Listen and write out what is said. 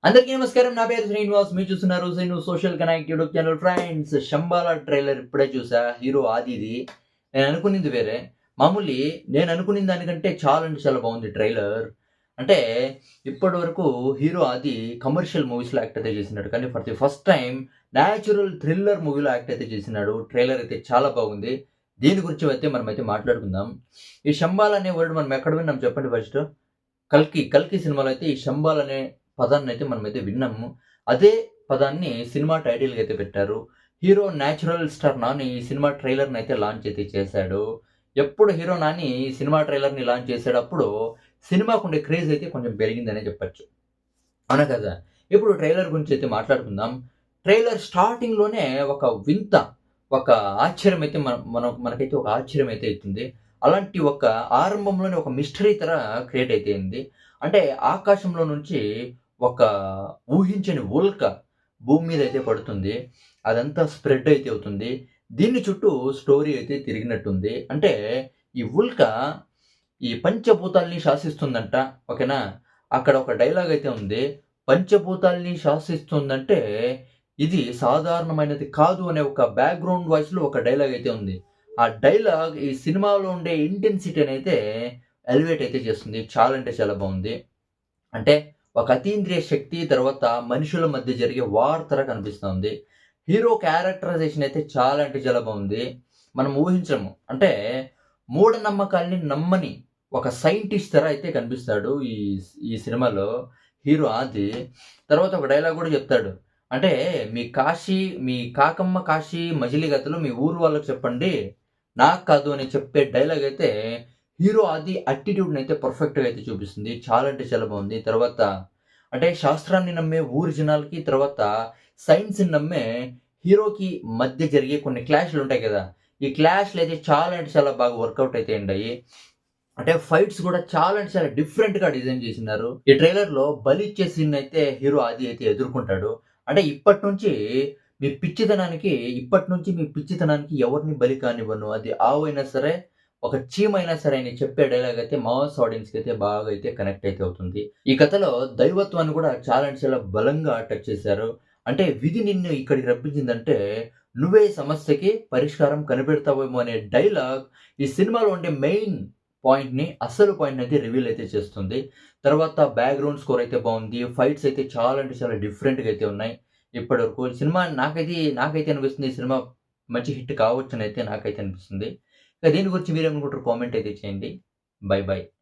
అందరికీ నమస్కారం. నా పేరు శ్రీనివాస్. మీరు చూస్తున్నారు Sreenu social connect YouTube channel. Friends, 'Shambhala' trailer ఇప్పుడే చూసా. హీరో ఆదిది. నేను అనుకునింది వేరే. మామూలి నేను అనుకున్న దానికంటే చాలా అంటే చాలా బాగుంది ట్రైలర్. అంటే ఇప్పటివరకు హీరో ఆది కమర్షియల్ మూవీస్‌లో యాక్ట్ అయితే చేసినాడు. కానీ for the first time natural thriller మూవీలో యాక్ట్ అయితే చేసినాడు. ట్రైలర్ అయితే చాలా బాగుంది. దీని గురించి అయితే మనమైతే మాట్లాడుకుందాం. ఈ 'శంబాల' అనే వర్డ్ మనం ఎక్కడ విన్నాం చెప్పండి ఫస్ట్? 'కల్కి' సినిమాలో అయితే ఈ 'శంబాల్' అనే పదాన్నయితే మనమైతే విన్నాము. అదే పదాన్ని సినిమా టైటిల్‌గా అయితే పెట్టారు. హీరో నేచురల్ స్టార్ నాని ఈ సినిమా ట్రైలర్‌నయితే లాంచ్ అయితే చేశాడు. ఎప్పుడు హీరో నాని ఈ సినిమా ట్రైలర్‌ని లాంచ్ చేసాడో అప్పుడు సినిమాకుండే క్రేజ్ అయితే కొంచెం పెరిగిందనే చెప్పొచ్చు. అవునా కదా! ఇప్పుడు ట్రైలర్ గురించి అయితే మాట్లాడుకుందాం. ట్రైలర్ స్టార్టింగ్‌లోనే ఒక వింత, ఒక ఆశ్చర్యం అయితే మనకైతే ఒక ఆశ్చర్యం అయితే ఇస్తుంది. అలాంటి ఒక ఆరంభంలోనే ఒక మిస్టరీ క్రియేట్ అయితే అయింది. అంటే ఆకాశంలో నుంచి ఒక ఊహించని ఉల్క భూమి మీద అయితే పడుతుంది. అదంతా స్ప్రెడ్ అయితే అవుతుంది. దీన్ని చుట్టూ స్టోరీ అయితే తిరిగినట్టుంది. అంటే ఈ ఉల్క ఈ పంచభూతాల్ని శాసిస్తుందంట. ఓకేనా? అక్కడ ఒక డైలాగ్ అయితే ఉంది. పంచభూతాల్ని శాసిస్తుందంటే ఇది సాధారణమైనది కాదు అనే ఒక బ్యాక్‌గ్రౌండ్ వాయిస్‌లో ఒక డైలాగ్ అయితే ఉంది. ఆ డైలాగ్ ఈ సినిమాలో ఉండే ఇంటెన్సిటీనైతే ఎలివేట్ అయితే చేస్తుంది. చాలా అంటే చాలా బావుంది. అంటే ఒక అతీంద్రియ శక్తి తర్వాత మనుషుల మధ్య జరిగే వార్ కనిపిస్తుంది. హీరో క్యారెక్టరైజేషన్ అయితే చాలా అంటే చాలా బావుంది. మనం ఊహించము. అంటే మూఢనమ్మకాల్ని నమ్మని ఒక సైంటిస్ట్ అయితే కనిపిస్తాడు ఈ సినిమాలో హీరో ఆది. తర్వాత ఒక డైలాగ్ గూడా చెప్తాడు. అంటే మీ కాకమ్మ కాశీ మజిలీగతలు మీ ఊరు వాళ్ళకి చెప్పండి. నాకు కాదు అని చెప్పే డైలాగ్ అయితే హీరో అది యాటిట్యూడ్‌నైతే పర్ఫెక్ట్‌గా అయితే చూపిస్తుంది. చాలా అంటే చాలా బావుంది. తర్వాత అంటే శాస్త్రాన్ని నమ్మే ఊరి జనాలకి, తర్వాత సైన్స్‌ని నమ్మే హీరోకి మధ్య జరిగే కొన్ని క్లాష్‌లుంటాయి కదా! ఈ క్లాష్‌లయితే చాలా అంటే చాలా బాగా వర్కౌట్ అయితే అయ్యిండాయి. అంటే ఫైట్స్ గూడా చాలా అంటే చాలా డిఫరెంట్‌గా డిజైన్ చేసున్నారు. ఈ ట్రైలర్‌లో బలిచ్చే సీన్‌నయితే హీరో ఆది అయితే ఎదుర్కొంటాడు. అంటే ఇప్పటి నుంచి మీ పిచ్చితనానికి ఎవరిని బలి కానివ్వను. అది ఆవైనా సరే, ఒక చీమైనా సరే అని చెప్పే డైలాగ్ అయితే మాస్ ఆడియన్స్‌కి అయితే బాగా అయితే కనెక్ట్ అయితే అవుతుంది. ఈ కథలో దైవత్వాన్ని కూడా చాలా అంటే చాలా బలంగా టచ్ చేశారు. అంటే విధి నిన్ను ఇక్కడికి రప్పించిందంటే, నువ్వే ఈ సమస్యకి పరిష్కారం కనిపెడతావేమో అనే డైలాగ్ ఈ సినిమాలో ఉండే మెయిన్ అసలు పాయింట్‌ని అయితే రివీల్ అయితే చేస్తుంది. తర్వాత బ్యాక్‌గ్రౌండ్ స్కోర్ అయితే బావుంది. ఫైట్స్ అయితే చాలా అంటే చాలా డిఫరెంట్‌గా అయితే ఉన్నాయి. ఇప్పటివరకు సినిమా నాకైతే అనిపిస్తుంది ఈ సినిమా మంచి హిట్ కావచ్చనైతే నాకైతే అనిపిస్తుంది. దీని గురించి మీరేమనుకుంటారో కామెంట్ అయితే చేయండి. బై.